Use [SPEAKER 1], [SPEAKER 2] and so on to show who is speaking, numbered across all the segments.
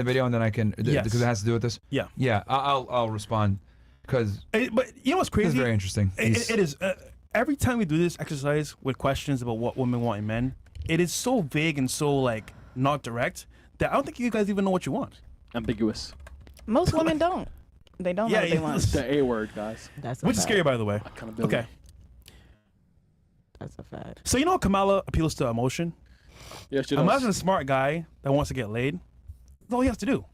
[SPEAKER 1] the video and then I can
[SPEAKER 2] Yes.
[SPEAKER 1] because it has to do with this.
[SPEAKER 2] Yeah.
[SPEAKER 1] Yeah, I'll respond because
[SPEAKER 2] But you know what's crazy?
[SPEAKER 1] this is very interesting.
[SPEAKER 2] It is. Every time we do this exercise with questions about what women want in men, it is so vague and so like not direct that I don't think you guys even know what you want.
[SPEAKER 3] Ambiguous.
[SPEAKER 4] Most women don't. They don't know what they want.
[SPEAKER 3] The A word, guys.
[SPEAKER 4] That's a
[SPEAKER 2] Which is
[SPEAKER 4] fact.
[SPEAKER 2] scary, by the way.
[SPEAKER 3] Accountability.
[SPEAKER 2] Okay.
[SPEAKER 4] That's a fact.
[SPEAKER 2] So you know how Kamala appeals to emotion?
[SPEAKER 3] Yeah, she does.
[SPEAKER 2] Imagine a smart guy that wants to get laid. That's all he has to do.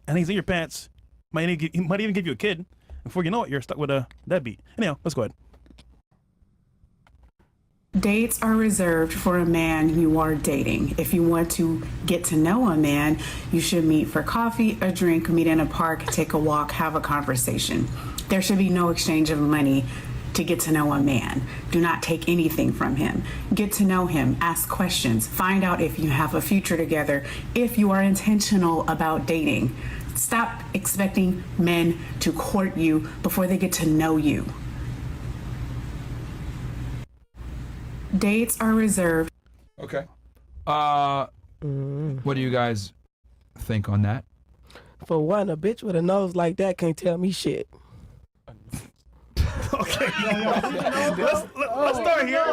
[SPEAKER 2] And he's in your pants. He might even give you a kid. Before you know it, you're stuck with a deadbeat. Anyhow, let's go ahead.
[SPEAKER 5] Dates are reserved for a man you are dating. If you want to get to know a man, you should meet for coffee, a drink, meet in a park, take a walk, have a conversation. There should be no exchange of money to get to know a man. Do not take anything from him. Get to know him, ask questions, find out if you have a future together, if you are intentional about dating. Stop expecting men to court you before they get to know you. Dates are reserved.
[SPEAKER 1] Okay. What do you guys think on that?
[SPEAKER 6] For one, a bitch with a nose like that can't tell me shit.
[SPEAKER 2] Okay. Let's start here.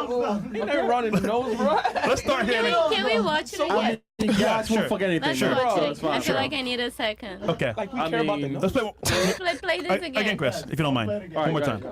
[SPEAKER 3] You never running the nose, bro.
[SPEAKER 2] Let's start here.
[SPEAKER 7] Can we watch it again?
[SPEAKER 2] Yeah,
[SPEAKER 3] Guys won't
[SPEAKER 2] sure.
[SPEAKER 3] fuck anything.
[SPEAKER 7] Let's
[SPEAKER 2] Sure.
[SPEAKER 7] watch
[SPEAKER 3] Bro,
[SPEAKER 7] it.
[SPEAKER 3] it's fine.
[SPEAKER 7] I feel
[SPEAKER 3] Sure.
[SPEAKER 7] like I need a second.
[SPEAKER 2] Okay.
[SPEAKER 6] Like we
[SPEAKER 3] I
[SPEAKER 6] care about the
[SPEAKER 3] mean-
[SPEAKER 6] nose.
[SPEAKER 2] Let's play
[SPEAKER 7] Play this
[SPEAKER 2] again, Chris, if you don't mind. One more time.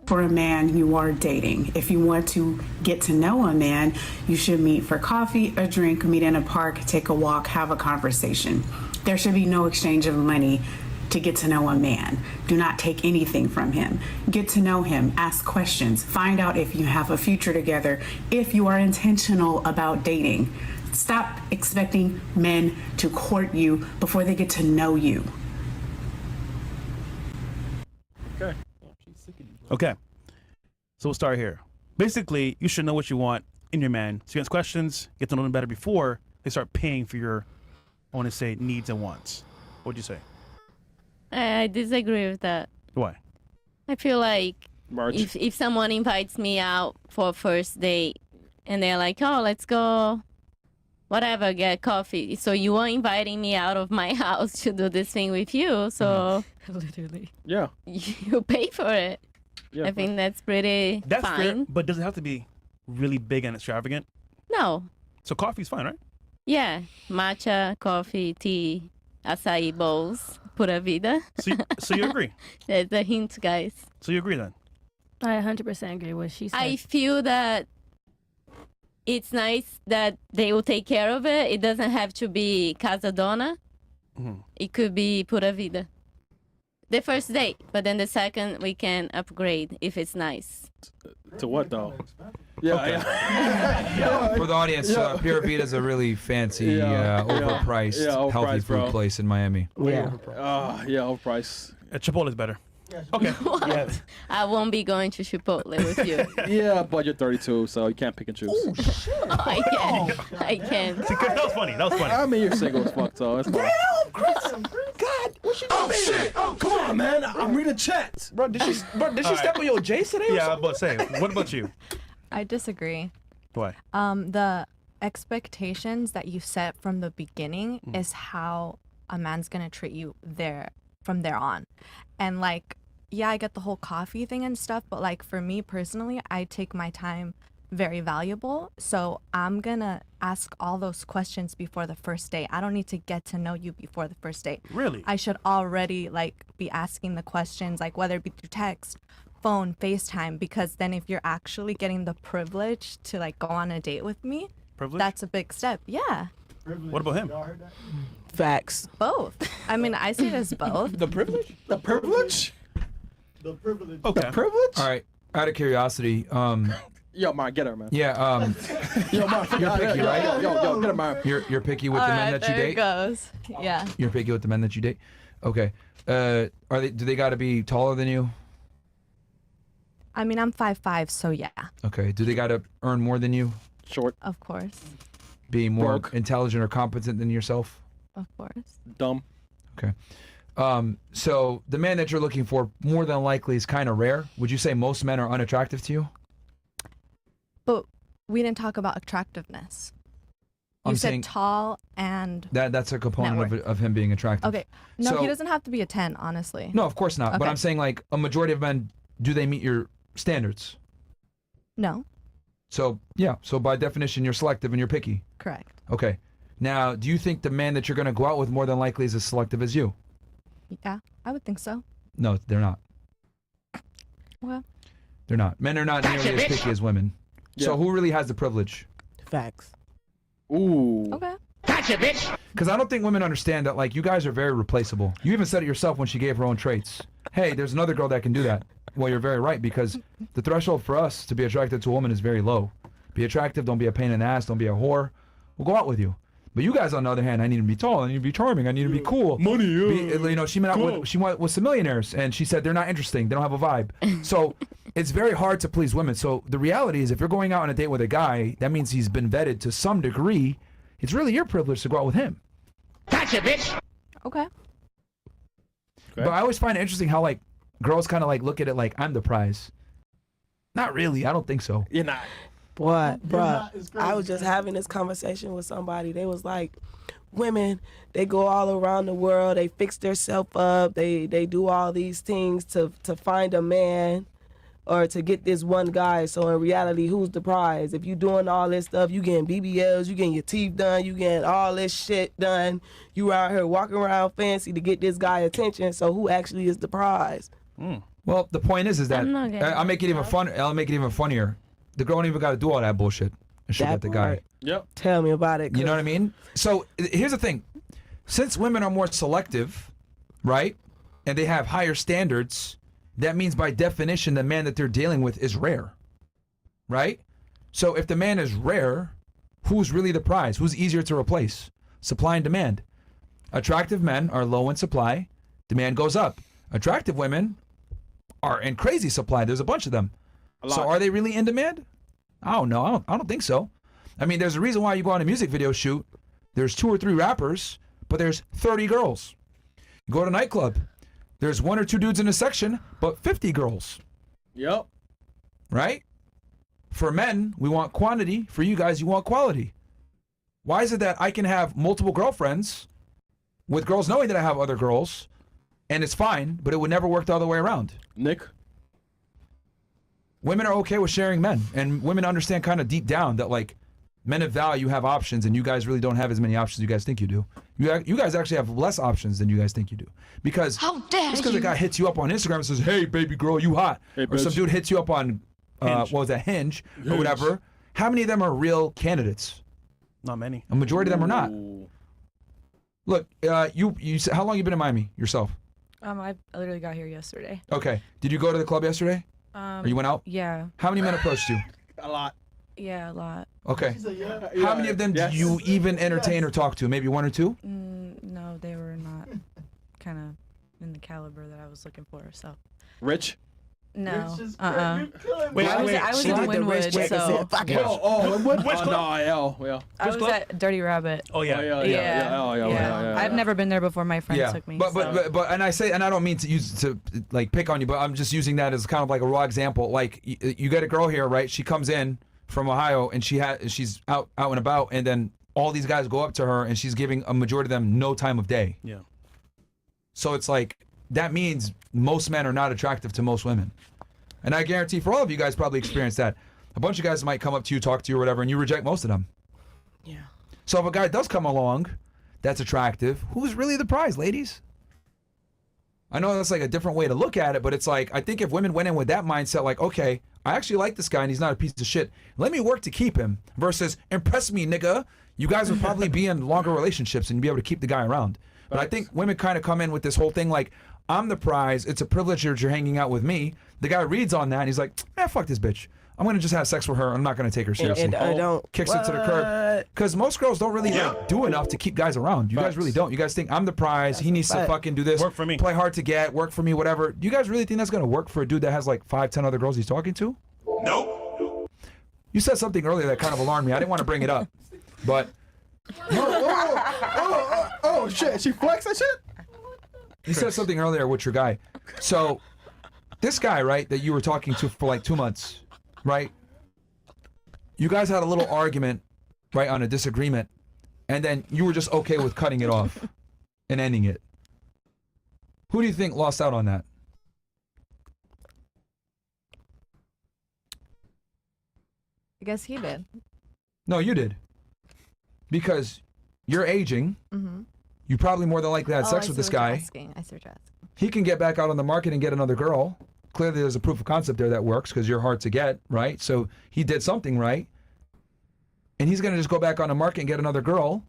[SPEAKER 5] For a man you are dating. If you want to get to know a man, you should meet for coffee, a drink, meet in a park, take a walk, have a conversation. There should be no exchange of money to get to know a man. Do not take anything from him. Get to know him, ask questions, find out if you have a future together, if you are intentional about dating. Stop expecting men to court you before they get to know you.
[SPEAKER 2] Okay. So we'll start here. Basically, you should know what you want in your man. So you ask questions, get to know them better before they start paying for your, I want to say, needs and wants. What'd you say?
[SPEAKER 7] I disagree with that.
[SPEAKER 2] Why?
[SPEAKER 7] I feel like
[SPEAKER 3] March.
[SPEAKER 7] if someone invites me out for a first date and they're like, oh, let's go, whatever, get coffee. So you are inviting me out of my house to do this thing with you. So literally,
[SPEAKER 3] Yeah.
[SPEAKER 7] you pay for it.
[SPEAKER 3] Yeah.
[SPEAKER 7] I think that's pretty
[SPEAKER 2] That's
[SPEAKER 7] fine.
[SPEAKER 2] fair, but does it have to be really big and extravagant?
[SPEAKER 7] No.
[SPEAKER 2] So coffee's fine, right?
[SPEAKER 7] Yeah. Matcha, coffee, tea, acai bowls, pura vida.
[SPEAKER 2] So you agree?
[SPEAKER 7] There's a hint, guys.
[SPEAKER 2] So you agree then?
[SPEAKER 8] I 100% agree with what she said.
[SPEAKER 7] I feel that it's nice that they will take care of it. It doesn't have to be Casa Dona.
[SPEAKER 2] Mhm.
[SPEAKER 7] It could be Pura Vida. The first date, but then the second we can upgrade if it's nice.
[SPEAKER 3] To what though? Yeah.
[SPEAKER 2] Okay.
[SPEAKER 3] Yeah.
[SPEAKER 1] For the audience, Pura Vida is a really fancy,
[SPEAKER 3] Yeah,
[SPEAKER 1] overpriced,
[SPEAKER 3] yeah,
[SPEAKER 1] healthy
[SPEAKER 3] overpriced,
[SPEAKER 1] food
[SPEAKER 3] bro.
[SPEAKER 1] place in Miami.
[SPEAKER 6] Yeah.
[SPEAKER 3] Yeah. Overpriced.
[SPEAKER 2] Chipotle's better. Okay. Yeah.
[SPEAKER 7] I won't be going to Chipotle with you.
[SPEAKER 3] Yeah. Budget 32, so you can't pick and choose.
[SPEAKER 7] I can. I can.
[SPEAKER 2] See, Chris, that was funny. That was funny.
[SPEAKER 3] I mean, you're single as fuck, so it's fine.
[SPEAKER 6] God, what you doing?
[SPEAKER 9] Oh shit! Oh, come on, man. I'm reading chats.
[SPEAKER 6] Bro, did she
[SPEAKER 2] Alright.
[SPEAKER 6] step on your Jace today? or
[SPEAKER 2] Yeah,
[SPEAKER 6] something?
[SPEAKER 2] but say, what about you?
[SPEAKER 10] I disagree.
[SPEAKER 2] Why?
[SPEAKER 10] The expectations that you set from the beginning is how a man's gonna treat you from there on. And like, yeah, I get the whole coffee thing and stuff, but like for me personally, I take my time very valuable. So I'm gonna ask all those questions before the first date. I don't need to get to know you before the first date.
[SPEAKER 2] Really?
[SPEAKER 10] I should already like be asking the questions, like whether it be through text, phone, FaceTime, because then if you're actually getting the privilege to like go on a date with me,
[SPEAKER 2] Privilege?
[SPEAKER 10] that's a big step. Yeah,
[SPEAKER 2] What about him?
[SPEAKER 6] Facts.
[SPEAKER 10] both. I mean, I see it as both.
[SPEAKER 6] The privilege?
[SPEAKER 9] The privilege?
[SPEAKER 2] Okay.
[SPEAKER 6] Privilege?
[SPEAKER 1] All right. Out of curiosity,
[SPEAKER 3] Yo, man, get her, man.
[SPEAKER 1] yeah,
[SPEAKER 3] Yo, man,
[SPEAKER 1] You're picky, right?
[SPEAKER 3] Yo, get her, man.
[SPEAKER 1] you're picky with the men that you
[SPEAKER 10] there it
[SPEAKER 1] date.
[SPEAKER 10] goes. Yeah.
[SPEAKER 1] You're picky with the men that you date. Okay. Are they? Do they got to be taller than you?
[SPEAKER 10] I mean, I'm 5'5", so yeah,
[SPEAKER 1] Okay. Do they got to earn more than you?
[SPEAKER 3] Short,
[SPEAKER 10] of course,
[SPEAKER 1] Be more
[SPEAKER 3] Broke.
[SPEAKER 1] intelligent or competent than yourself?
[SPEAKER 10] of course.
[SPEAKER 3] dumb.
[SPEAKER 1] Okay. So the man that you're looking for more than likely is kind of rare. Would you say most men are unattractive to you?
[SPEAKER 10] But we didn't talk about attractiveness. You
[SPEAKER 1] I'm
[SPEAKER 10] said
[SPEAKER 1] saying
[SPEAKER 10] tall and
[SPEAKER 1] that's a component
[SPEAKER 10] network.
[SPEAKER 1] of him being attractive.
[SPEAKER 10] Okay. No,
[SPEAKER 1] So-
[SPEAKER 10] he doesn't have to be a 10, honestly.
[SPEAKER 1] No, of course not. But
[SPEAKER 10] Okay.
[SPEAKER 1] I'm saying like a majority of men, do they meet your standards?
[SPEAKER 10] No.
[SPEAKER 1] So yeah. So by definition, you're selective and you're picky.
[SPEAKER 10] Correct.
[SPEAKER 1] Okay. Now, do you think the man that you're going to go out with more than likely is as selective as you?
[SPEAKER 10] Yeah, I would think so.
[SPEAKER 1] No, they're not.
[SPEAKER 10] Well,
[SPEAKER 1] They're not. Men are not nearly as picky as women. So
[SPEAKER 3] Yeah.
[SPEAKER 1] who really has the privilege?
[SPEAKER 6] Facts.
[SPEAKER 3] Ooh.
[SPEAKER 10] okay.
[SPEAKER 1] Because I don't think women understand that, like, you guys are very replaceable. You even said it yourself when she gave her own traits. Hey, there's another girl that can do that. Well, you're very right, because the threshold for us to be attracted to a woman is very low. Be attractive, don't be a pain in the ass, don't be a whore. We'll go out with you. But you guys, on the other hand, I need to be tall, I need to be charming, I need to be cool.
[SPEAKER 9] Money,
[SPEAKER 1] You know, she went out with some millionaires, and she said they're not interesting, they don't have a vibe. So it's very hard to please women. So the reality is, if you're going out on a date with a guy, that means he's been vetted to some degree. It's really your privilege to go out with him.
[SPEAKER 10] Okay.
[SPEAKER 1] But I always find it interesting how, like, girls kind of like look at it like I'm the prize. Not really. I don't think so.
[SPEAKER 3] You're not.
[SPEAKER 6] Boy, bruh,
[SPEAKER 9] not as crazy
[SPEAKER 6] I was just having this conversation with somebody. They was like, women, they go all around the world. They fix themselves up. They do all these things to find a man or to get this one guy. So in reality, who's the prize? If you doing all this stuff, you getting BBLs, you getting your teeth done, you getting all this shit done. You out here walking around fancy to get this guy attention. So who actually is the prize?
[SPEAKER 1] Well, the point is that
[SPEAKER 7] I'm not getting
[SPEAKER 1] I'll make it even fun. I'll make it even funnier. The girl don't even got to do all that bullshit, and she'll
[SPEAKER 6] That
[SPEAKER 1] get the guy.
[SPEAKER 6] part.
[SPEAKER 3] Yep.
[SPEAKER 6] Tell me about it.
[SPEAKER 1] You know what I mean? So here's the thing: since women are more selective, right, and they have higher standards, that means by definition the man that they're dealing with is rare, right? So if the man is rare, who's really the prize? Who's easier to replace? Supply and demand. Attractive men are low in supply, demand goes up. Attractive women are in crazy supply. There's a bunch of them. So are they really in demand? I don't know. I don't think so. I mean, there's a reason why you go on a music video shoot. There's 2 or 3 rappers, but there's 30 girls. You go to a nightclub. There's 1 or 2 dudes in a section, but 50 girls.
[SPEAKER 3] Yep.
[SPEAKER 1] Right? For men, we want quantity. For you guys, you want quality. Why is it that I can have multiple girlfriends with girls knowing that I have other girls, and it's fine, but it would never work the other way around?
[SPEAKER 3] Nick.
[SPEAKER 1] Women are okay with sharing men, and women understand kind of deep down that, like, men of value have options, and you guys really don't have as many options as you guys think you do. You guys actually have less options than you guys think you do. Because just because a guy hits you up on Instagram and says, "Hey, baby girl, you hot,"
[SPEAKER 3] Hey,
[SPEAKER 1] or some
[SPEAKER 3] bitch.
[SPEAKER 1] dude hits you up on what was that, Hinge or whatever, how many of them are real candidates?
[SPEAKER 2] Not many.
[SPEAKER 1] A majority of them are not.
[SPEAKER 3] Ooh.
[SPEAKER 1] Look, you said, how long you been in Miami yourself?
[SPEAKER 11] I literally got here yesterday.
[SPEAKER 1] Okay. Did you go to the club yesterday? Or you went out?
[SPEAKER 11] Yeah.
[SPEAKER 1] How many men approached you?
[SPEAKER 3] A lot.
[SPEAKER 11] Yeah, a lot.
[SPEAKER 1] Okay.
[SPEAKER 3] Yeah,
[SPEAKER 1] How many of them
[SPEAKER 3] yes.
[SPEAKER 1] do you even entertain or talk to? Maybe 1 or 2?
[SPEAKER 11] No, they were not kind of in the caliber that I was looking for. So
[SPEAKER 3] Rich.
[SPEAKER 11] no.
[SPEAKER 2] Wait,
[SPEAKER 11] I was,
[SPEAKER 2] wait.
[SPEAKER 11] I was
[SPEAKER 6] She
[SPEAKER 11] in
[SPEAKER 6] did the
[SPEAKER 11] Winwood,
[SPEAKER 6] wrist check and
[SPEAKER 11] so
[SPEAKER 6] said, "Fuck it."
[SPEAKER 3] Oh, what?
[SPEAKER 2] Which
[SPEAKER 3] Oh,
[SPEAKER 2] club?
[SPEAKER 3] no, yeah.
[SPEAKER 11] I was
[SPEAKER 2] club?
[SPEAKER 11] at Dirty Rabbit.
[SPEAKER 2] Oh yeah.
[SPEAKER 3] Yeah.
[SPEAKER 11] I've never been there before. My friend took me.
[SPEAKER 1] But
[SPEAKER 11] so.
[SPEAKER 1] and I don't mean to use to like pick on you, but I'm just using that as kind of like a raw example. Like you get a girl here, right? She comes in from Ohio and she's out and about, and then all these guys go up to her and she's giving a majority of them no time of day.
[SPEAKER 2] Yeah.
[SPEAKER 1] So it's like that means most men are not attractive to most women. And I guarantee for all of you guys probably experienced that. A bunch of guys might come up to you, talk to you or whatever, and you reject most of them.
[SPEAKER 6] Yeah.
[SPEAKER 1] So if a guy does come along that's attractive, who's really the prize, ladies? I know that's like a different way to look at it, but it's like, I think if women went in with that mindset, like, okay, I actually like this guy and he's not a piece of shit. Let me work to keep him versus impress me, nigga. You guys would probably be in longer relationships and you'd be able to keep the guy around. But I think women kind of come in with this whole thing like, I'm the prize. It's a privilege that you're hanging out with me. The guy reads on that and he's like, fuck this bitch. I'm going to just have sex with her. I'm not going to take her seriously.
[SPEAKER 6] And I don't.
[SPEAKER 1] Kicks it to the curb. Because most girls don't really like, do enough to keep guys around. You guys really don't. You guys think, I'm the prize. He needs to fucking do this.
[SPEAKER 2] Work for me.
[SPEAKER 1] Play hard to get. Work for me, whatever. Do you guys really think that's going to work for a dude that has like 5, 10 other girls he's talking to?
[SPEAKER 9] Nope.
[SPEAKER 1] You said something earlier that kind of alarmed me. I didn't want to bring it up. But
[SPEAKER 3] Oh, shit. She flexed that shit?
[SPEAKER 1] you said something earlier with your guy. So this guy, right, that you were talking to for like 2 months, right? You guys had a little argument, right, on a disagreement. and then you were just okay with cutting it off and ending it. Who do you think lost out on that?
[SPEAKER 10] I guess he did.
[SPEAKER 1] No, you did. Because you're aging.
[SPEAKER 10] Mm-hmm.
[SPEAKER 1] You probably more than likely had sex with this guy.
[SPEAKER 10] I see what you're asking.
[SPEAKER 1] He can get back out on the market and get another girl. Clearly there's a proof of concept there that works because you're hard to get, right? So he did something right. And he's going to just go back on the market and get another girl.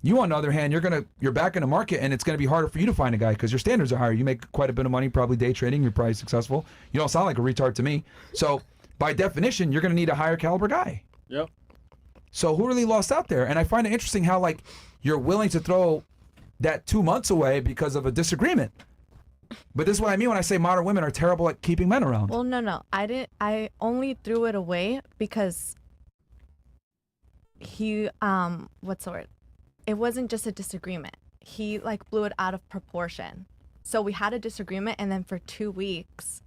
[SPEAKER 1] You, on the other hand, you're back in the market, and it's going to be harder for you to find a guy because your standards are higher. You make quite a bit of money, probably day trading. You're probably successful. You don't sound like a retard to me. So by definition, you're going to need a higher caliber guy.
[SPEAKER 3] Yep.
[SPEAKER 1] So who really lost out there? And I find it interesting how, like, you're willing to throw that 2 months away because of a disagreement. But this is what I mean when I say modern women are terrible at keeping men around.
[SPEAKER 10] Well, no. I only threw it away because he, what's the word? It wasn't just a disagreement. He, like, blew it out of proportion. So we had a disagreement, and then for 2 weeks,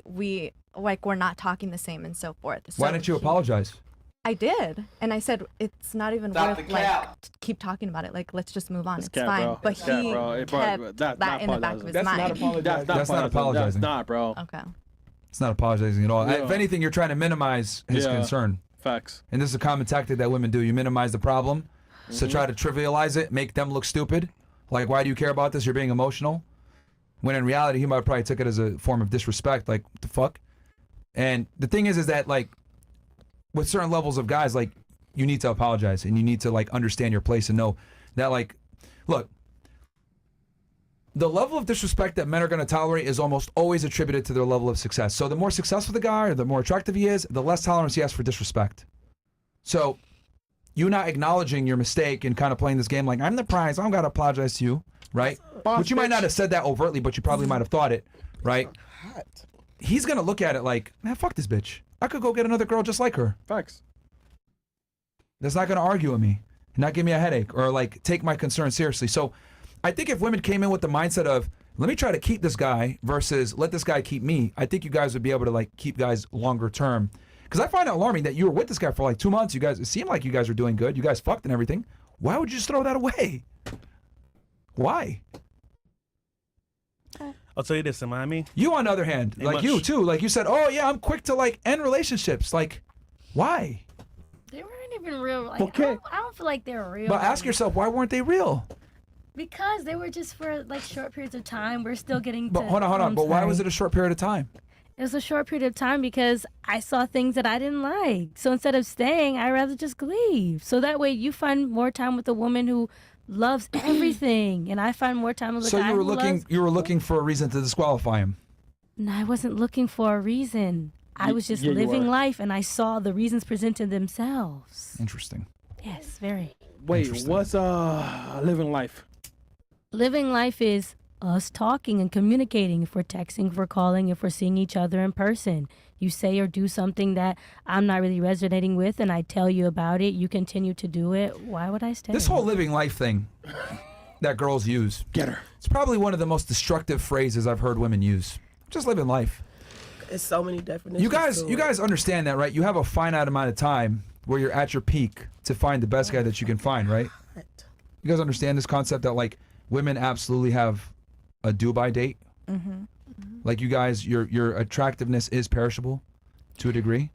[SPEAKER 10] we're not talking the same and so forth. So
[SPEAKER 1] Why didn't you apologize?
[SPEAKER 10] I did, and I said it's not even worth keep talking about it. Like, let's just move on. It's fine.
[SPEAKER 3] Bro.
[SPEAKER 10] But he kept that in the back of his mind.
[SPEAKER 1] That's not apologizing.
[SPEAKER 3] That's not, bro.
[SPEAKER 10] Okay.
[SPEAKER 1] It's not apologizing at all.
[SPEAKER 3] Yeah.
[SPEAKER 1] If anything, you're trying to minimize his concern.
[SPEAKER 3] Facts.
[SPEAKER 1] And this is a common tactic that women do. You minimize the problem, so try to trivialize it, make them look stupid. Like, why do you care about this? You're being emotional. When in reality, he might probably took it as a form of disrespect. Like, what the fuck? And the thing is that, like, with certain levels of guys, like, you need to apologize and you need to, like, understand your place and know that, like, look, the level of disrespect that men are going to tolerate is almost always attributed to their level of success. So the more successful the guy or the more attractive he is, the less tolerance he has for disrespect. So you not acknowledging your mistake and kind of playing this game like, I'm the prize, I don't got to apologize to you, right? But you might not have said that overtly, but you probably might have thought it, right? He's going to look at it like, man, fuck this bitch. I could go get another girl just like her.
[SPEAKER 3] Facts.
[SPEAKER 1] That's not going to argue with me and not give me a headache or, like, take my concern seriously. So I think if women came in with the mindset of, let me try to keep this guy versus let this guy keep me, I think you guys would be able to, like, keep guys longer term. Because I find it alarming that you were with this guy for, like, 2 months. You guys, it seemed like you guys were doing good. You guys fucked and everything. Why would you just throw that away? Why?
[SPEAKER 2] I'll tell you this, in Miami.
[SPEAKER 1] You, on the other hand, like you too, like you said, oh yeah, I'm quick to, like, end relationships. Like, why?
[SPEAKER 8] They weren't even real. Like,
[SPEAKER 1] Okay.
[SPEAKER 8] I don't feel like they were real.
[SPEAKER 1] But ask yourself, why weren't they real?
[SPEAKER 8] Because they were just for, like, short periods of time. We're still getting to.
[SPEAKER 1] But hold on. But why was it a short period of time?
[SPEAKER 8] It was a short period of time because I saw things that I didn't like. So instead of staying, I'd rather just leave. So that way you find more time with a woman who loves everything, and I find more time with a guy
[SPEAKER 1] So
[SPEAKER 8] who loves.
[SPEAKER 1] you were looking for a reason to disqualify him.
[SPEAKER 8] No, I wasn't looking for a reason. I was just
[SPEAKER 1] yeah, you
[SPEAKER 8] living
[SPEAKER 1] were.
[SPEAKER 8] life, and I saw the reasons presented themselves.
[SPEAKER 1] Interesting.
[SPEAKER 8] Yes, very.
[SPEAKER 3] Wait, what's living life?
[SPEAKER 8] Living life is us talking and communicating. If we're texting, if we're calling, if we're seeing each other in person. You say or do something that I'm not really resonating with, and I tell you about it. You continue to do it. Why would I stay?
[SPEAKER 1] This whole living life thing that girls use.
[SPEAKER 3] Get her.
[SPEAKER 1] It's probably one of the most destructive phrases I've heard women use. Just living life.
[SPEAKER 6] It's so many definitions.
[SPEAKER 1] You guys understand that, right? You have a finite amount of time where you're at your peak to find the best guy that you can find, right? You guys understand this concept that, like, women absolutely have a do-by date?
[SPEAKER 10] Mm-hmm.
[SPEAKER 1] Like, you guys, your attractiveness is perishable to a degree.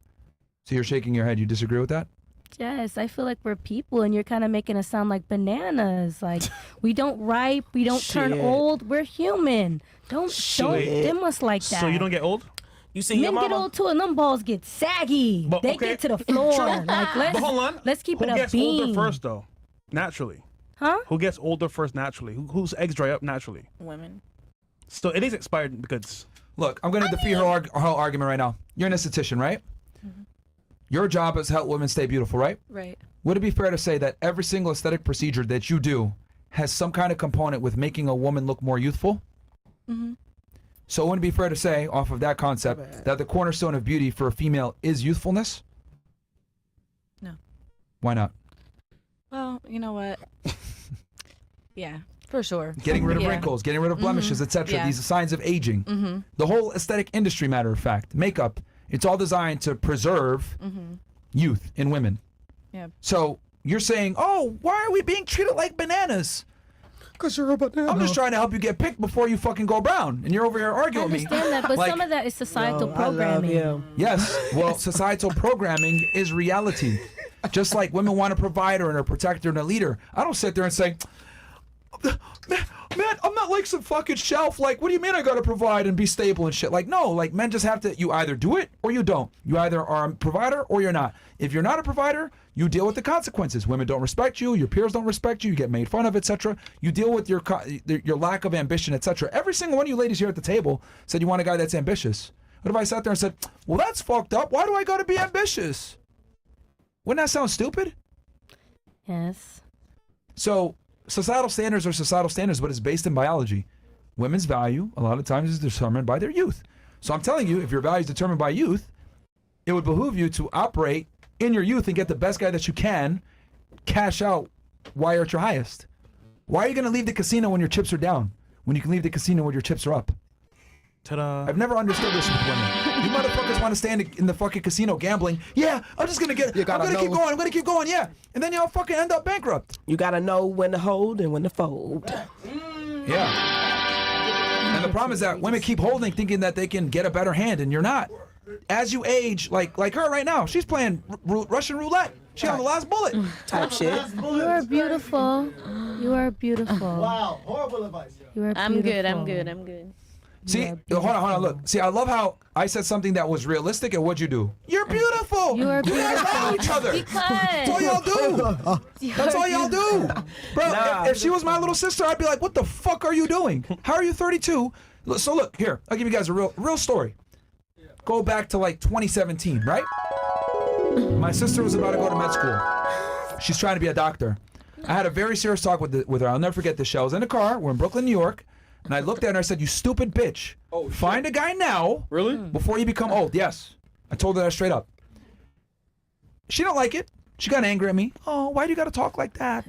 [SPEAKER 1] So you're shaking your head. You disagree with that?
[SPEAKER 8] Yes, I feel like we're people, and you're kind of making us sound like bananas. Like, we don't ripe, we don't turn
[SPEAKER 2] Shit.
[SPEAKER 8] old. We're human. Don't dim us like that.
[SPEAKER 2] So you don't get old?
[SPEAKER 6] You see,
[SPEAKER 8] Men get old too, and them balls get saggy.
[SPEAKER 2] But,
[SPEAKER 8] they
[SPEAKER 2] okay.
[SPEAKER 8] get to the floor.
[SPEAKER 2] True.
[SPEAKER 8] Like, let's
[SPEAKER 2] But hold on.
[SPEAKER 8] let's keep
[SPEAKER 2] Who
[SPEAKER 8] it a
[SPEAKER 2] gets
[SPEAKER 8] beam.
[SPEAKER 2] older first, though? Naturally.
[SPEAKER 8] Huh?
[SPEAKER 2] Who gets older first naturally? Whose eggs dry up naturally?
[SPEAKER 4] Women.
[SPEAKER 2] So it is expired because.
[SPEAKER 1] Look, I'm going to defeat her whole argument right now. You're an esthetician, right? Your job is to help women stay beautiful, right?
[SPEAKER 4] Right.
[SPEAKER 1] Would it be fair to say that every single aesthetic procedure that you do has some kind of component with making a woman look more youthful?
[SPEAKER 4] Mm-hmm.
[SPEAKER 1] So wouldn't it be fair to say, off of that concept, that the cornerstone of beauty for a female is youthfulness?
[SPEAKER 4] No.
[SPEAKER 1] Why not?
[SPEAKER 4] Well, you know what? Yeah, for sure.
[SPEAKER 1] Getting rid of
[SPEAKER 4] Yeah.
[SPEAKER 1] wrinkles, getting rid of blemishes, etc.
[SPEAKER 4] Yeah.
[SPEAKER 1] These are signs of aging.
[SPEAKER 4] Mhm.
[SPEAKER 1] The whole aesthetic industry, matter of fact, makeup, it's all designed to preserve
[SPEAKER 4] Mm-hmm.
[SPEAKER 1] youth in women.
[SPEAKER 4] Yeah.
[SPEAKER 1] So you're saying, oh, why are we being treated like bananas?
[SPEAKER 9] Because you're a banana.
[SPEAKER 1] I'm just trying to help you get picked before you fucking go brown, and you're over here
[SPEAKER 8] I
[SPEAKER 1] arguing with me.
[SPEAKER 8] understand that, but
[SPEAKER 1] Like-
[SPEAKER 8] some of that is societal
[SPEAKER 6] No, I love
[SPEAKER 8] programming.
[SPEAKER 6] him.
[SPEAKER 1] Yes, well, societal programming is reality. Just like women want a provider and a protector and a leader. I don't sit there and say, man, I'm not like some fucking shelf. Like, what do you mean I gotta provide and be stable and shit? Like, no, like men just have to, you either do it or you don't. You either are a provider or you're not. If you're not a provider, you deal with the consequences. Women don't respect you, your peers don't respect you, you get made fun of, etc. You deal with your lack of ambition, etc. Every single one of you ladies here at the table said you want a guy that's ambitious. What if I sat there and said, well, that's fucked up. Why do I gotta be ambitious? Wouldn't that sound stupid?
[SPEAKER 8] Yes.
[SPEAKER 1] So societal standards are societal standards, but it's based in biology. Women's value, a lot of times, is determined by their youth. So I'm telling you, if your value is determined by youth, it would behoove you to operate in your youth and get the best guy that you can, cash out while you're at your highest. Why are you going to leave the casino when your chips are down, when you can leave the casino when your chips are up?
[SPEAKER 2] Ta-da.
[SPEAKER 1] I've never understood this with women. You motherfuckers want to stay in the fucking casino gambling. Yeah, I'm just going to get, I'm going to keep going, I'm going to keep going, yeah. And then y'all fucking end up bankrupt.
[SPEAKER 6] You gotta know when to hold and when to fold.
[SPEAKER 1] Yeah. And the problem is that women keep holding, thinking that they can get a better hand, and you're not. As you age, like her right now, she's playing Russian roulette. She on the last bullet.
[SPEAKER 6] Type shit.
[SPEAKER 8] You are beautiful. You are beautiful.
[SPEAKER 9] Wow, horrible advice.
[SPEAKER 8] You are
[SPEAKER 7] I'm
[SPEAKER 8] beautiful.
[SPEAKER 7] good. I'm good. I'm good.
[SPEAKER 1] See, hold on, look. See, I love how I said something that was realistic, and what'd you do? You're beautiful.
[SPEAKER 8] You are
[SPEAKER 1] You guys
[SPEAKER 8] beautiful.
[SPEAKER 1] love each other. That's all
[SPEAKER 8] Because
[SPEAKER 1] y'all do. That's all y'all do. Bro, if she was my little sister, I'd be like, what the fuck are you doing? How are you 32? So look, here, I'll give you guys a real story. Go back to like 2017, right? My sister was about to go to med school. She's trying to be a doctor. I had a very serious talk with her. I'll never forget this. I was in a car. We're in Brooklyn, New York. And I looked at her and I said, you stupid bitch. Find a guy now.
[SPEAKER 3] Really?
[SPEAKER 1] Before you become old. Yes. I told her that straight up. She don't like it. She got angry at me. Oh, why do you got to talk like that?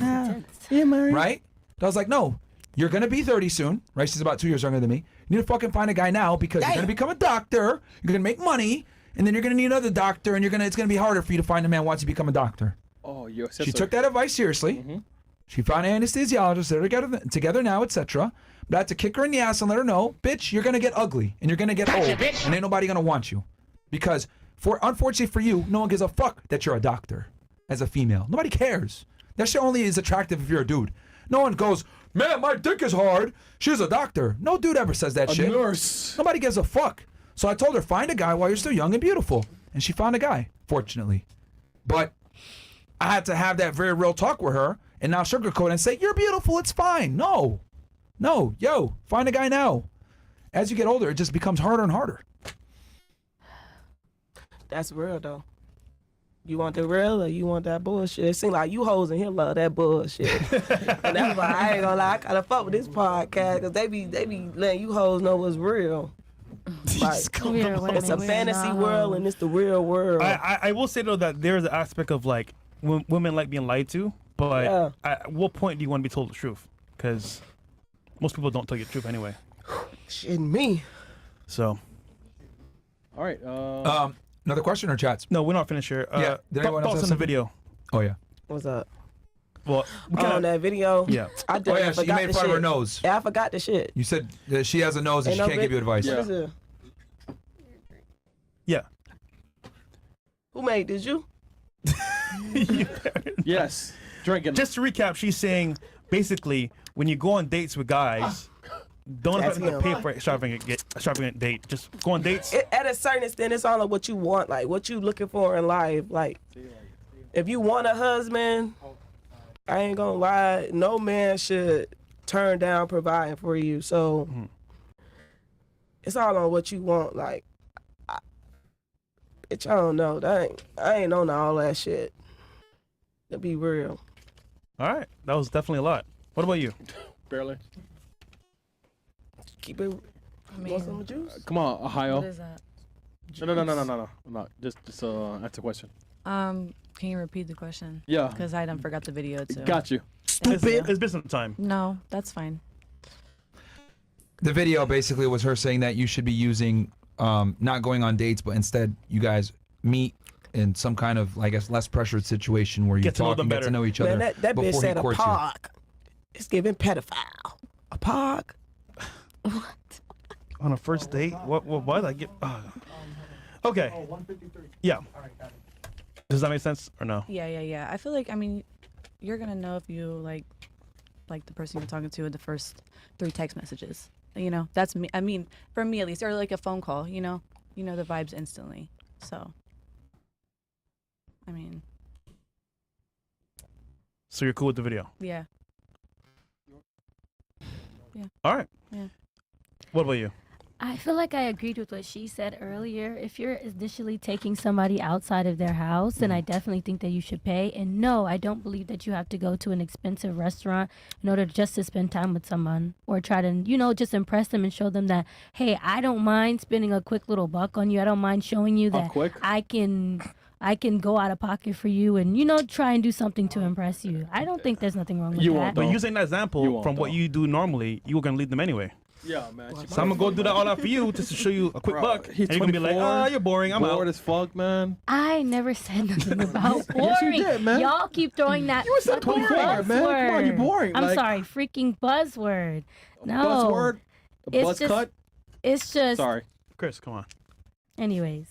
[SPEAKER 6] Yeah, Mary.
[SPEAKER 1] Right? I was like, no. You're going to be 30 soon. Right? She's about 2 years younger than me. You need to fucking find a guy now because you're going to become a doctor. You're going to make money. And then you're going to need another doctor. And it's going to be harder for you to find a man once you become a doctor.
[SPEAKER 3] Oh, your sister.
[SPEAKER 1] She took that advice seriously. She found an anesthesiologist. They're together now, etc. But I had to kick her in the ass and let her know, bitch, you're gonna get ugly and you're gonna get old, and ain't nobody gonna want you, because unfortunately for you, no one gives a fuck that you're a doctor as a female. Nobody cares. That shit only is attractive if you're a dude. No one goes, man, my dick is hard. She's a doctor. No dude ever says that shit.
[SPEAKER 9] Nurse.
[SPEAKER 1] Nobody gives a fuck. So I told her, find a guy while you're still young and beautiful, and she found a guy, fortunately. But I had to have that very real talk with her and not sugarcoat and say, you're beautiful, it's fine. No, yo, find a guy now. As you get older, it just becomes harder and harder.
[SPEAKER 6] That's real though. You want the real or you want that bullshit? It seems like you hoes in here love that bullshit. And that's why I ain't gonna lie, I kinda fuck with this podcast because they be letting you hoes know what's real. Like, it's a fantasy world and it's the real world.
[SPEAKER 2] I will say though that there's an aspect of like women like being lied to, but
[SPEAKER 6] Yeah.
[SPEAKER 2] at what point do you want to be told the truth? Because most people don't tell you the truth anyway.
[SPEAKER 6] Shit, me.
[SPEAKER 2] So.
[SPEAKER 3] All right.
[SPEAKER 1] Another question or chats?
[SPEAKER 2] No, we're not finished here.
[SPEAKER 1] Yeah. Did anyone else
[SPEAKER 2] thoughts
[SPEAKER 1] have
[SPEAKER 2] on the
[SPEAKER 1] something?
[SPEAKER 2] video?
[SPEAKER 1] Oh yeah.
[SPEAKER 6] What's up?
[SPEAKER 2] Well,
[SPEAKER 6] On that video?
[SPEAKER 2] Yeah.
[SPEAKER 6] I
[SPEAKER 1] Oh
[SPEAKER 6] definitely
[SPEAKER 1] yeah, you
[SPEAKER 6] forgot
[SPEAKER 1] made
[SPEAKER 6] the
[SPEAKER 1] fun of her
[SPEAKER 6] shit.
[SPEAKER 1] nose.
[SPEAKER 6] Yeah, I forgot the shit.
[SPEAKER 1] You said that she has a nose and
[SPEAKER 6] Ain't
[SPEAKER 1] she
[SPEAKER 6] no
[SPEAKER 1] can't
[SPEAKER 6] big-
[SPEAKER 1] give you advice.
[SPEAKER 6] What is it?
[SPEAKER 2] Yeah.
[SPEAKER 6] Who made? Did you?
[SPEAKER 3] Yes. Drinking.
[SPEAKER 2] Just to recap, she's saying basically when you go on dates with guys, don't
[SPEAKER 6] That's
[SPEAKER 2] have to
[SPEAKER 6] him.
[SPEAKER 2] pay for an extravagant date. Just go on dates.
[SPEAKER 6] At a certain extent, it's all of what you want, like what you looking for in life. Like, if you want a husband, I ain't gonna lie, no man should turn down providing for you. So it's all on what you want. Like, bitch, I don't know. I ain't on all that shit. To be real.
[SPEAKER 2] All right, that was definitely a lot. What about you?
[SPEAKER 3] Barely.
[SPEAKER 6] Keep it. Want some juice?
[SPEAKER 3] Come on, Ohio.
[SPEAKER 11] What is that?
[SPEAKER 3] No. Just answer a question.
[SPEAKER 11] Can you repeat the question?
[SPEAKER 3] Yeah.
[SPEAKER 11] Because I done forgot the video too.
[SPEAKER 3] Got you.
[SPEAKER 2] It's business time.
[SPEAKER 11] No, that's fine.
[SPEAKER 1] The video basically was her saying that you should be using, not going on dates, but instead you guys meet in some kind of, I guess, less pressured situation where you
[SPEAKER 2] Get to know
[SPEAKER 1] talk
[SPEAKER 2] them
[SPEAKER 1] and get
[SPEAKER 2] better.
[SPEAKER 1] to know each other
[SPEAKER 6] Man, that bitch
[SPEAKER 1] before he
[SPEAKER 6] said a
[SPEAKER 1] courts you.
[SPEAKER 6] park. It's giving pedophile. A park?
[SPEAKER 2] On a first date? What? I get. Okay. Yeah. Does that make sense or no?
[SPEAKER 11] Yeah. I feel like, I mean, you're gonna know if you like the person you're talking to in the first 3 text messages. You know, that's me. I mean, for me at least, or like a phone call. You know the vibes instantly. So, I mean,
[SPEAKER 2] So you're cool with the video?
[SPEAKER 11] yeah.
[SPEAKER 2] All right.
[SPEAKER 11] Yeah.
[SPEAKER 2] What about you?
[SPEAKER 8] I feel like I agreed with what she said earlier. If you're initially taking somebody outside of their house, then I definitely think that you should pay. And no, I don't believe that you have to go to an expensive restaurant in order just to spend time with someone or try to, just impress them and show them that, hey, I don't mind spending a quick little buck on you. I don't mind showing you that
[SPEAKER 3] quick?
[SPEAKER 8] I can go out of pocket for you and, try and do something to impress you. I don't think there's nothing wrong with
[SPEAKER 3] You
[SPEAKER 8] that.
[SPEAKER 3] won't,
[SPEAKER 2] But
[SPEAKER 3] though.
[SPEAKER 2] using that
[SPEAKER 3] You
[SPEAKER 2] example
[SPEAKER 3] won't,
[SPEAKER 2] from what
[SPEAKER 3] though.
[SPEAKER 2] you do normally, you were gonna lead them anyway.
[SPEAKER 3] Yeah, man.
[SPEAKER 2] So I'm gonna go do that all out for you just to show you a quick
[SPEAKER 3] Bro,
[SPEAKER 2] buck.
[SPEAKER 3] he's
[SPEAKER 2] And you're gonna be like,
[SPEAKER 3] 24,
[SPEAKER 2] you're boring. I'm
[SPEAKER 3] bored
[SPEAKER 2] out.
[SPEAKER 3] as fuck, man.
[SPEAKER 8] I never said nothing about boring.
[SPEAKER 3] Yes, you did, man.
[SPEAKER 8] Y'all keep throwing that
[SPEAKER 3] You said
[SPEAKER 8] fucking
[SPEAKER 3] 24, man. Come on, you
[SPEAKER 8] buzzword.
[SPEAKER 3] boring.
[SPEAKER 8] I'm
[SPEAKER 3] Like-
[SPEAKER 8] sorry, freaking buzzword. No.
[SPEAKER 3] Buzzword.
[SPEAKER 8] It's
[SPEAKER 3] Buzz
[SPEAKER 8] just-
[SPEAKER 3] cut.
[SPEAKER 8] It's just,
[SPEAKER 3] Sorry.
[SPEAKER 2] Chris, come on.
[SPEAKER 8] anyways,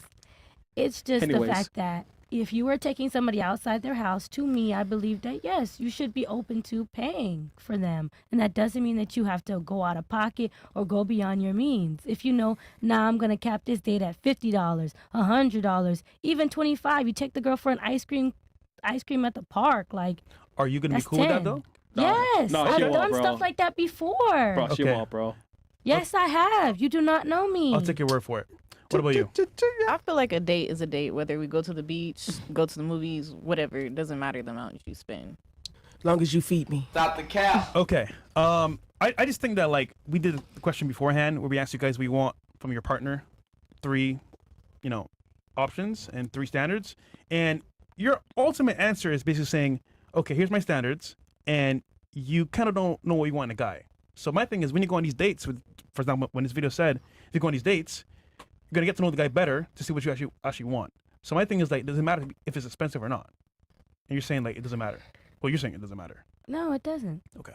[SPEAKER 8] it's just
[SPEAKER 3] Anyways.
[SPEAKER 8] the fact that if you were taking somebody outside their house, to me, I believe that, yes, you should be open to paying for them. And that doesn't mean that you have to go out of pocket or go beyond your means. If you know, I'm going to cap this date at $50, $100, even $25, you take the girl for an ice cream at the park. Like,
[SPEAKER 2] Are you gonna be
[SPEAKER 8] that's
[SPEAKER 2] cool with that
[SPEAKER 8] 10.
[SPEAKER 2] though?
[SPEAKER 8] Yes,
[SPEAKER 3] No, she
[SPEAKER 8] I've
[SPEAKER 3] won't,
[SPEAKER 8] done
[SPEAKER 3] bro.
[SPEAKER 8] stuff like that before.
[SPEAKER 3] Bro, she
[SPEAKER 2] Okay.
[SPEAKER 3] won't, bro.
[SPEAKER 8] Yes, I have. You do not know me.
[SPEAKER 2] I'll take your word for it. What about you?
[SPEAKER 4] I feel like a date is a date, whether we go to the beach, go to the movies, whatever. It doesn't matter the amount you spend.
[SPEAKER 6] As long as you feed me.
[SPEAKER 1] Stop the cap.
[SPEAKER 2] Okay. I just think that like we did the question beforehand where we asked you guys what you want from your partner, 3, options and 3 standards, and your ultimate answer is basically saying, okay, here's my standards, and you kind of don't know what you want in a guy. So my thing is when you go on these dates with, for example, when this video said, if you go on these dates, you're gonna get to know the guy better to see what you actually want. So my thing is like, it doesn't matter if it's expensive or not. And you're saying like it doesn't matter. Well, you're saying it doesn't matter.
[SPEAKER 8] No, it doesn't.
[SPEAKER 2] Okay.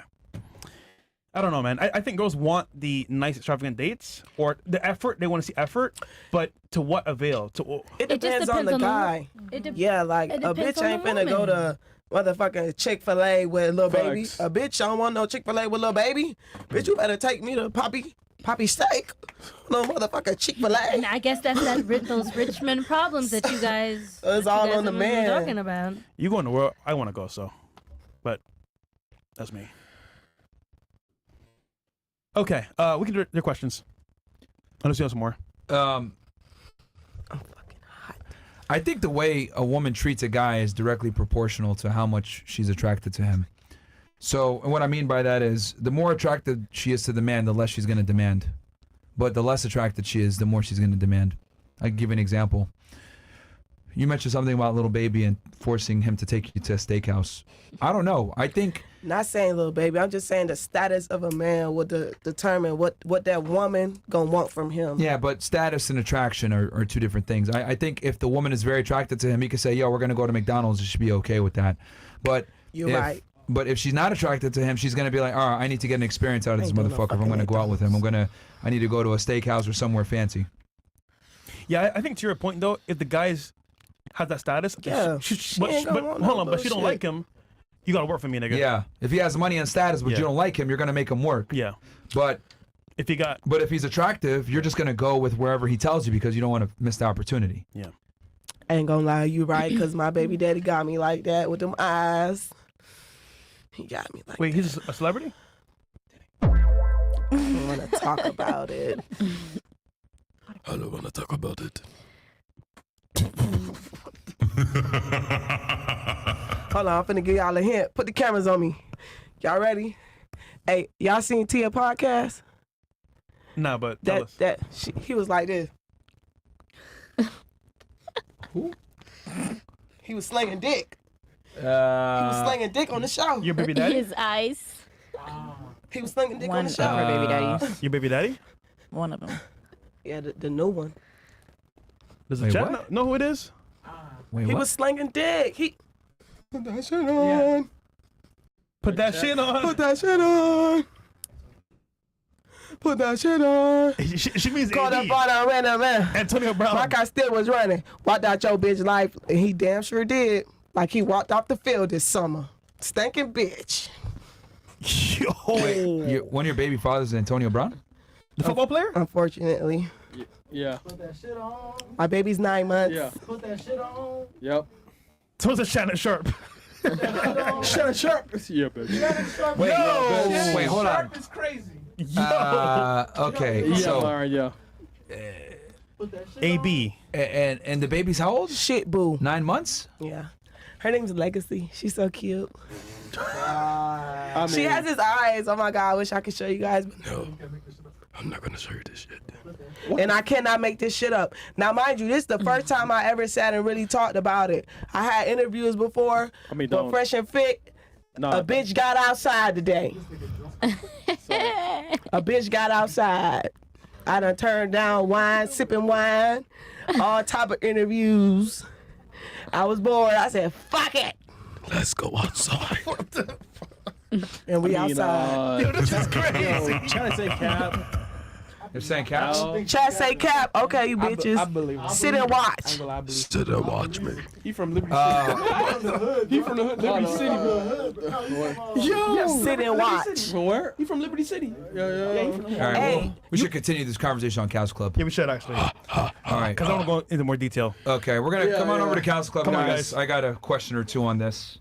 [SPEAKER 2] I don't know, man. I think girls want the nice, extravagant dates or the effort. They want to see effort, but to what avail?
[SPEAKER 6] It
[SPEAKER 8] just
[SPEAKER 6] depends on the guy. Yeah, like
[SPEAKER 8] it
[SPEAKER 6] a
[SPEAKER 8] depends
[SPEAKER 6] bitch
[SPEAKER 8] on
[SPEAKER 6] ain't
[SPEAKER 8] the
[SPEAKER 6] finna go
[SPEAKER 8] woman.
[SPEAKER 6] to motherfucking Chick-fil-A with Lil Baby.
[SPEAKER 3] Facts.
[SPEAKER 6] A bitch don't want no Chick-fil-A with Lil Baby. Bitch, you better take me to Poppy Steak. No motherfucking Chick-fil-A.
[SPEAKER 8] And I guess that's those Richmond problems that you guys.
[SPEAKER 6] It's all on the man.
[SPEAKER 8] Talking about.
[SPEAKER 2] You go in the world. I want to go, so. But that's me. Okay, we can do your questions. Unless you have some more.
[SPEAKER 1] I think the way a woman treats a guy is directly proportional to how much she's attracted to him. So, and what I mean by that is the more attracted she is to the man, the less she's going to demand. But the less attracted she is, the more she's going to demand. I can give you an example. You mentioned something about Little Baby and forcing him to take you to a steakhouse. I don't know. I think...
[SPEAKER 6] Not saying Lil Baby. I'm just saying the status of a man would determine what that woman gonna want from him.
[SPEAKER 1] Yeah, but status and attraction are 2 different things. I think if the woman is very attracted to him, he could say, yo, we're going to go to McDonald's. You should be okay with that. But
[SPEAKER 6] You're right.
[SPEAKER 1] But if she's not attracted to him, she's going to be like, all right, I need to get an experience out of this
[SPEAKER 6] Ain't doing no
[SPEAKER 1] motherfucker if I'm going to go out with him. I need to go to a steakhouse or somewhere fancy.
[SPEAKER 2] Yeah, I think to your point, though, if the guys have that status,
[SPEAKER 6] Yeah,
[SPEAKER 2] she
[SPEAKER 6] she ain't gonna want no
[SPEAKER 2] hold on, but she don't
[SPEAKER 6] bullshit.
[SPEAKER 2] like him, you got to work for me, nigga.
[SPEAKER 1] Yeah. If he has money and status, but
[SPEAKER 2] Yeah.
[SPEAKER 1] you don't like him, you're going to make him work.
[SPEAKER 2] Yeah.
[SPEAKER 1] But
[SPEAKER 2] if he got...
[SPEAKER 1] But if he's attractive, you're just going to go with wherever he tells you because you don't want to miss the opportunity.
[SPEAKER 2] Yeah.
[SPEAKER 6] Ain't gonna lie, you right, because my baby daddy got me like that with them eyes. He got me like
[SPEAKER 2] Wait, he's a celebrity?
[SPEAKER 6] I don't want to talk about it.
[SPEAKER 9] I don't want to talk about it.
[SPEAKER 6] Hold on, I'm finna give y'all a hint. Put the cameras on me. Y'all ready? Hey, y'all seen Tia podcast?
[SPEAKER 2] Nah, but tell us.
[SPEAKER 6] He was like this. Who? He was slinging dick. He was slinging dick on the show.
[SPEAKER 2] Your baby daddy?
[SPEAKER 7] His eyes.
[SPEAKER 6] He was slinging dick on
[SPEAKER 4] One
[SPEAKER 6] the
[SPEAKER 4] of
[SPEAKER 6] show.
[SPEAKER 4] her baby daddies.
[SPEAKER 2] Your baby daddy?
[SPEAKER 4] One of them.
[SPEAKER 6] Yeah, the new one.
[SPEAKER 2] Does the
[SPEAKER 1] Wait,
[SPEAKER 2] chat
[SPEAKER 1] what?
[SPEAKER 2] know who it is?
[SPEAKER 1] Wait,
[SPEAKER 6] He
[SPEAKER 1] what?
[SPEAKER 6] was slinging dick. He
[SPEAKER 3] Put that shit on.
[SPEAKER 2] Put that shit on.
[SPEAKER 3] Put that shit on. Put that shit on.
[SPEAKER 2] She means
[SPEAKER 6] called up
[SPEAKER 2] AD.
[SPEAKER 6] on a random man.
[SPEAKER 2] Antonio Brown.
[SPEAKER 6] Like I still was running. Walked out your bitch life, and he damn sure did. Like he walked off the field this summer. Stinking bitch.
[SPEAKER 2] Yo.
[SPEAKER 1] One of your baby fathers is Antonio Brown?
[SPEAKER 2] The football player?
[SPEAKER 6] Unfortunately.
[SPEAKER 3] Yeah.
[SPEAKER 6] My baby's 9 months.
[SPEAKER 3] Yeah.
[SPEAKER 6] Put that shit on.
[SPEAKER 3] Yep.
[SPEAKER 2] So it's Shannon Sharp.
[SPEAKER 3] Shannon Sharp. Yeah, baby.
[SPEAKER 1] Wait, hold on.
[SPEAKER 6] It's crazy.
[SPEAKER 1] Okay,
[SPEAKER 3] Yeah,
[SPEAKER 1] so
[SPEAKER 3] Lauren, yeah.
[SPEAKER 2] AB.
[SPEAKER 1] and the baby's how old?
[SPEAKER 6] Shit, boo.
[SPEAKER 1] 9 months?
[SPEAKER 6] Yeah. Her name's Legacy. She's so cute.
[SPEAKER 3] I mean,
[SPEAKER 6] She has his eyes. Oh my God, I wish I could show you guys.
[SPEAKER 9] No, I'm not gonna show you this shit.
[SPEAKER 6] And I cannot make this shit up. Now, mind you, this is the first time I ever sat and really talked about it. I had interviews before,
[SPEAKER 3] I mean,
[SPEAKER 6] but
[SPEAKER 3] don't.
[SPEAKER 6] Fresh and Fit,
[SPEAKER 3] Nah,
[SPEAKER 6] a bitch got outside today. A bitch got outside. I done turned down wine, sipping wine, all type of interviews. I was bored. I said, fuck it.
[SPEAKER 9] Let's go outside.
[SPEAKER 6] And we outside.
[SPEAKER 2] Yo, this is crazy.
[SPEAKER 3] Trying to say cap.
[SPEAKER 1] You're saying Cap?
[SPEAKER 6] Chat say Cap. Okay, you bitches.
[SPEAKER 3] I believe it.
[SPEAKER 6] Sit and watch.
[SPEAKER 3] I believe
[SPEAKER 9] Sit and watch me.
[SPEAKER 3] he from Liberty City. He from the hood. Liberty City, bro.
[SPEAKER 6] Yo, sit and watch.
[SPEAKER 3] From where? He from Liberty City. Yeah. He from
[SPEAKER 1] All right,
[SPEAKER 6] Hey,
[SPEAKER 1] well, we should continue this conversation on Cows Club.
[SPEAKER 2] Yeah, we should actually.
[SPEAKER 1] All right.
[SPEAKER 2] Because I want to go into more detail.
[SPEAKER 1] Okay, we're gonna come on over to Cows Club,
[SPEAKER 2] Come on,
[SPEAKER 1] guys.
[SPEAKER 2] guys.
[SPEAKER 1] I got a question or two on this.